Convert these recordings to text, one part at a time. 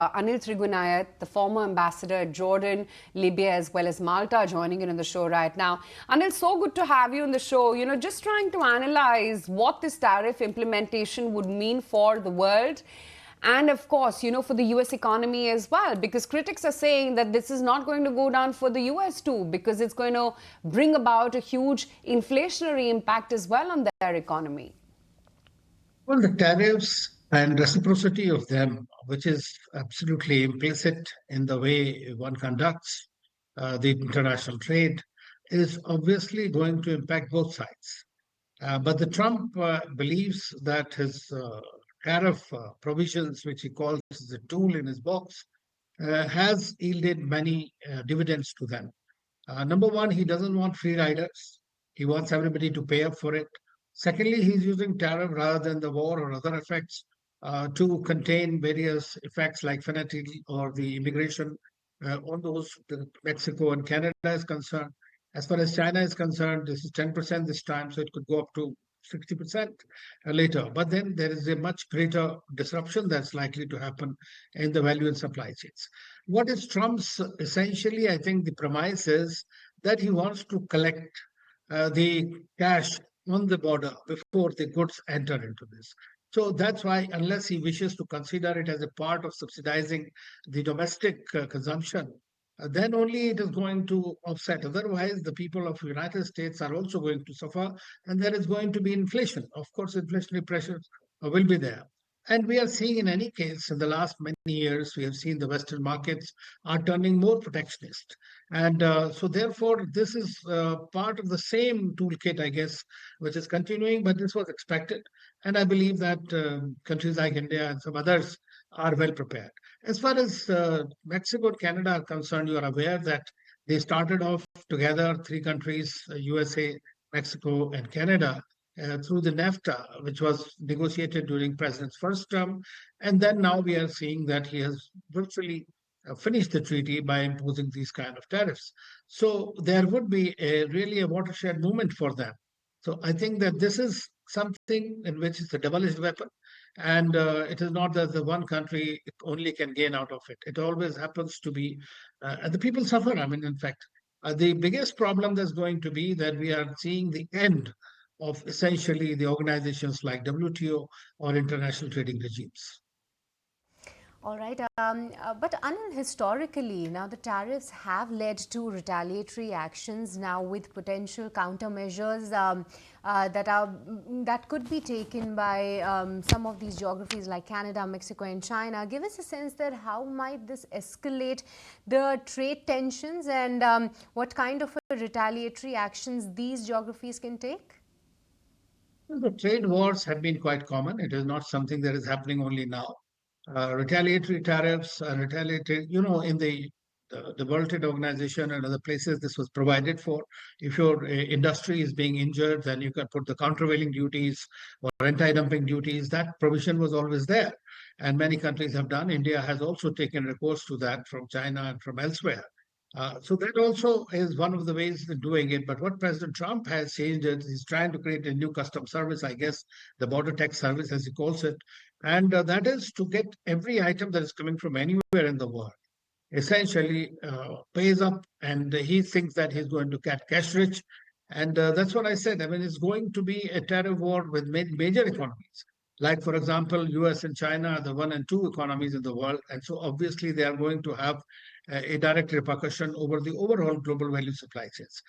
Anil Trigunayat, the former ambassador at Jordan, Libya, as well as Malta, joining in on the show right now. Anil, so good to have you on the show. Just trying to analyze what this tariff implementation would mean for the world. And of course, for the US economy as well, because critics are saying that this is not going to go down for the US too, because it's going to bring about a huge inflationary impact as well on their economy. Well, the tariffs and reciprocity of them, which is absolutely implicit in the way one conducts the international trade, is obviously going to impact both sides. But the Trump believes that his tariff provisions, which he calls the tool in his box, has yielded many dividends to them. Number one, he doesn't want free riders. He wants everybody to pay up for it. Secondly, he's using tariff rather than the war or other effects to contain various effects like fentanyl or the immigration on those Mexico and Canada is concerned. As far as China is concerned, this is 10% this time, so it could go up to 60% later. But then there is a much greater disruption that's likely to happen in the value and supply chains. What is Trump's essentially, I think the premise is that he wants to collect the cash on the border before the goods enter into this. So that's why, unless he wishes to consider it as a part of subsidizing the domestic consumption, then only it is going to offset. Otherwise, the people of the United States are also going to suffer, and there is going to be inflation. Of course, inflationary pressures will be there. And we are seeing, in any case, in the last many years, we have seen the Western markets are turning more protectionist. And so, therefore, this is part of the same toolkit, I guess, which is continuing, but this was expected. And I believe that countries like India and some others are well prepared. As far as Mexico and Canada are concerned, you are aware that they started off together, three countries, USA, Mexico, and Canada, through the NAFTA, which was negotiated during President's first term. And then now we are seeing that he has virtually finished the treaty by imposing these kind of tariffs. So there would be really a watershed moment for them. So I think that this is something in which it's a double-edged weapon. And it is not that the one country only can gain out of it. It always happens to be, and the people suffer. I mean, in fact, the biggest problem that's going to be that we are seeing the end of essentially the organizations like WTO or international trading regimes. All right. But Anil, historically, now the tariffs have led to retaliatory actions now with potential countermeasures that could be taken by some of these geographies like Canada, Mexico, and China. Give us a sense that how might this escalate the trade tensions and what kind of retaliatory actions these geographies can take? The trade wars have been quite common. It is not something that is happening only now. Retaliatory tariffs, retaliatory, in the World Trade Organization and other places, this was provided for. If your industry is being injured, then you can put the countervailing duties or anti-dumping duties. That provision was always there. And many countries have done. India has also taken recourse to that from China and from elsewhere. So that also is one of the ways of doing it. But what President Trump has changed is he's trying to create a new custom service, I guess, the border tax service, as he calls it. And that is to get every item that is coming from anywhere in the world, essentially pays up. And he thinks that he's going to get cash rich. And that's what I said. I mean, it's going to be a tariff war with major economies. Like, for example, US and China are the one and two economies in the world. And so obviously they are going to have a direct repercussion over the overall global value supply chains.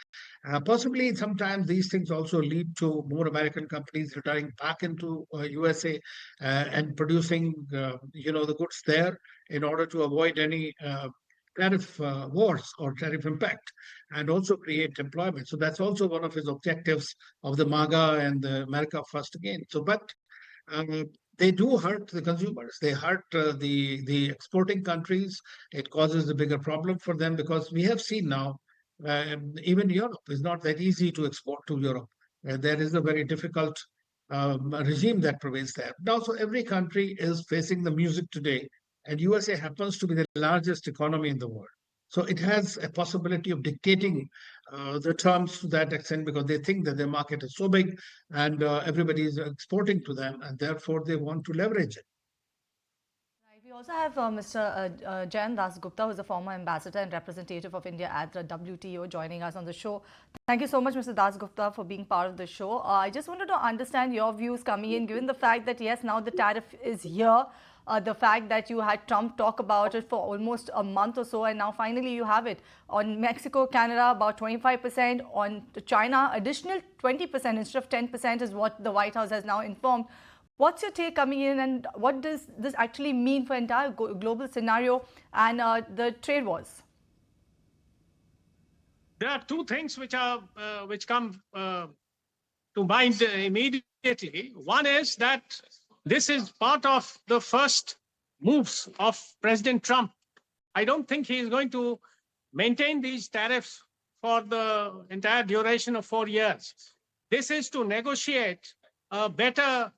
Possibly, sometimes these things also lead to more American companies returning back into USA and producing, the goods there in order to avoid any tariff wars or tariff impact, and also create employment. So that's also one of his objectives of the MAGA and the America First again. So, but um, they do hurt the consumers. They hurt the exporting countries. It causes a bigger problem for them because we have seen now, even Europe is not that easy to export to Europe. There is a very difficult regime that prevails there. Now, so every country is facing the music today, and USA happens to be the largest economy in the world. So it has a possibility of dictating the terms to that extent because they think that their market is so big and everybody is exporting to them, and therefore they want to leverage it. We also have Mr. Jayan Das Gupta, who is a former ambassador and representative of India at the WTO, joining us on the show. Thank you so much, Mr. Das Gupta, for being part of the show. I just wanted to understand your views coming in, given the fact that, yes, now the tariff is here, the fact that you had Trump talk about it for almost a month or so, and now finally you have it. On Mexico, Canada, about 25%. On China, additional 20% instead of 10% is what the White House has now informed. What's your take coming in, and what does this actually mean for entire global scenario and the trade wars? There are two things which come to mind immediately. One is that this is part of the first moves of President Trump. I don't think he is going to maintain these tariffs for the entire duration of 4 years. This is to negotiate a better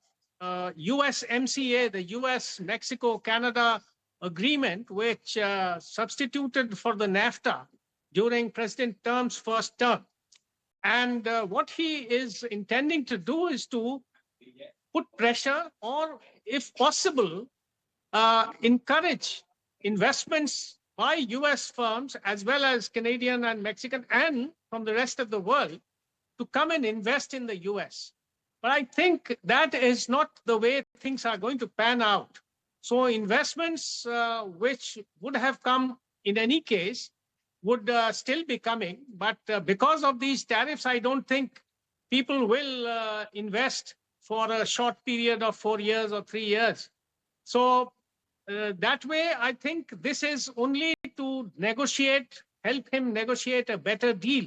USMCA, the US-Mexico-Canada agreement, which substituted for the NAFTA during President Trump's first term. And what he is intending to do is to put pressure or, if possible, encourage investments by US firms as well as Canadian and Mexican and from the rest of the world to come and invest in the US. But I think that is not the way things are going to pan out. So investments which would have come in any case would still be coming. But because of these tariffs, I don't think people will invest for a short period of 4 years or 3 years. So that way, I think this is only to negotiate, help him negotiate a better deal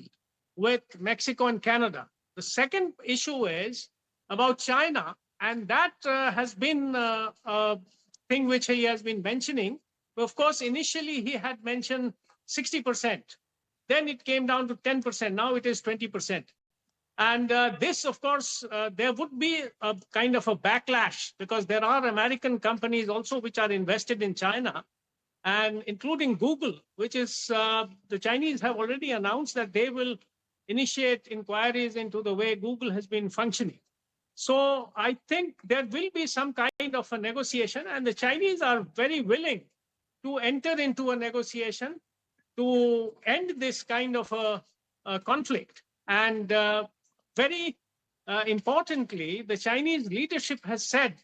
with Mexico and Canada. The second issue is about China, and that has been a thing which he has been mentioning. Of course, initially he had mentioned 60%. Then it came down to 10%. Now it is 20%. And this, of course, there would be a kind of a backlash because there are American companies also which are invested in China, and including Google, which is the Chinese have already announced that they will initiate inquiries into the way Google has been functioning. So I think there will be some kind of a negotiation, and the Chinese are very willing to enter into a negotiation to end this kind of a conflict. And very importantly, the Chinese leadership has said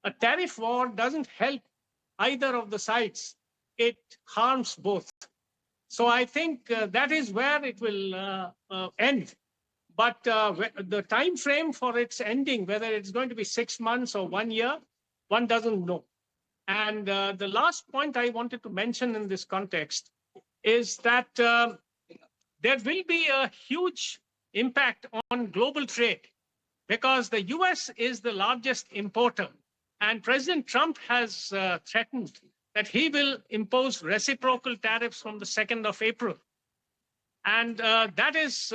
a tariff war doesn't help either of the sides. It harms both. So I think that is where it will end. But the time frame for its ending, whether it's going to be 6 months or 1 year, one doesn't know. And the last point I wanted to mention in this context is that there will be a huge impact on global trade because the US is the largest importer. And President Trump has threatened that he will impose reciprocal tariffs from the 2nd of April. And that is,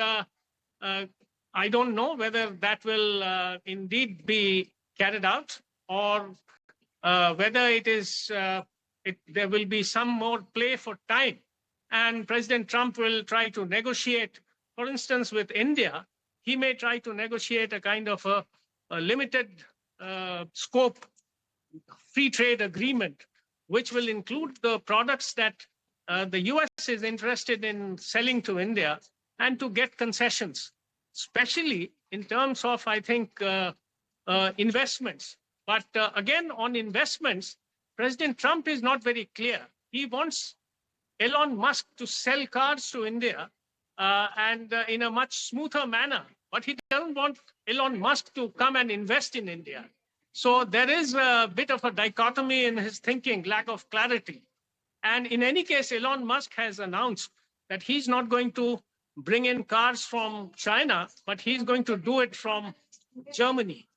I don't know whether that will indeed be carried out or whether it is, there will be some more play for time. And President Trump will try to negotiate, for instance, with India. He may try to negotiate a kind of a limited scope free trade agreement, which will include the products that the US is interested in selling to India and to get concessions, especially in terms of, I think, investments. But again, on investments, President Trump is not very clear. He wants Elon Musk to sell cars to India and in a much smoother manner. But he doesn't want Elon Musk to come and invest in India. So there is a bit of a dichotomy in his thinking, lack of clarity. And in any case, Elon Musk has announced that he's not going to bring in cars from China, but he's going to do it from Germany.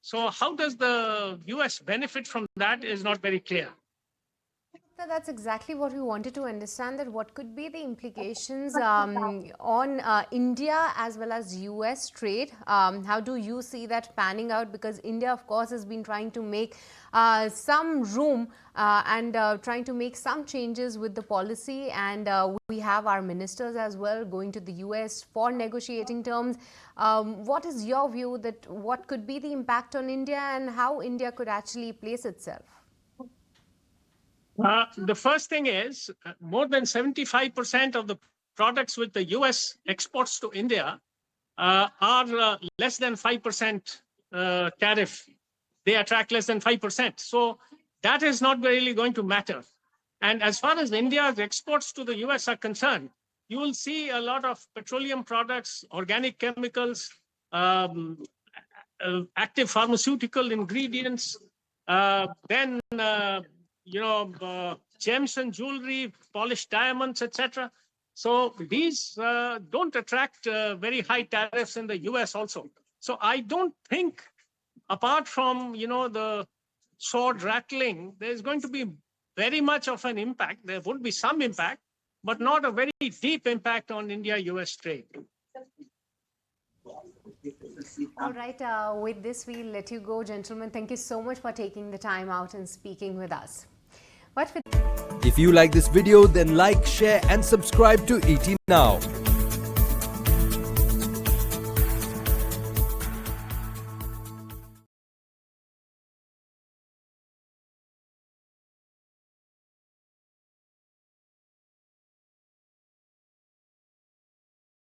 So how does the US benefit from that is not very clear. That's exactly what we wanted to understand, that what could be the implications on India as well as US trade. How do you see that panning out? Because India, of course, has been trying to make some room and trying to make some changes with the policy. And we have our ministers as well going to the US for negotiating terms. What is your view that what could be the impact on India and how India could actually place itself? The first thing is more than 75% of the products which the US exports to India are less than 5% tariff. They attract less than 5%. So that is not really going to matter. And as far as India's exports to the US are concerned, you will see a lot of petroleum products, organic chemicals, active pharmaceutical ingredients, then gems and jewelry, polished diamonds, etc. So these don't attract very high tariffs in the US also. So I don't think, apart from the sword rattling, there's going to be very much of an impact. There would be some impact, but not a very deep impact on India-US trade. All right, with this, we'll let you go, gentlemen. Thank you so much for taking the time out and speaking with us. If you like this video, then like, share and subscribe to ET Now.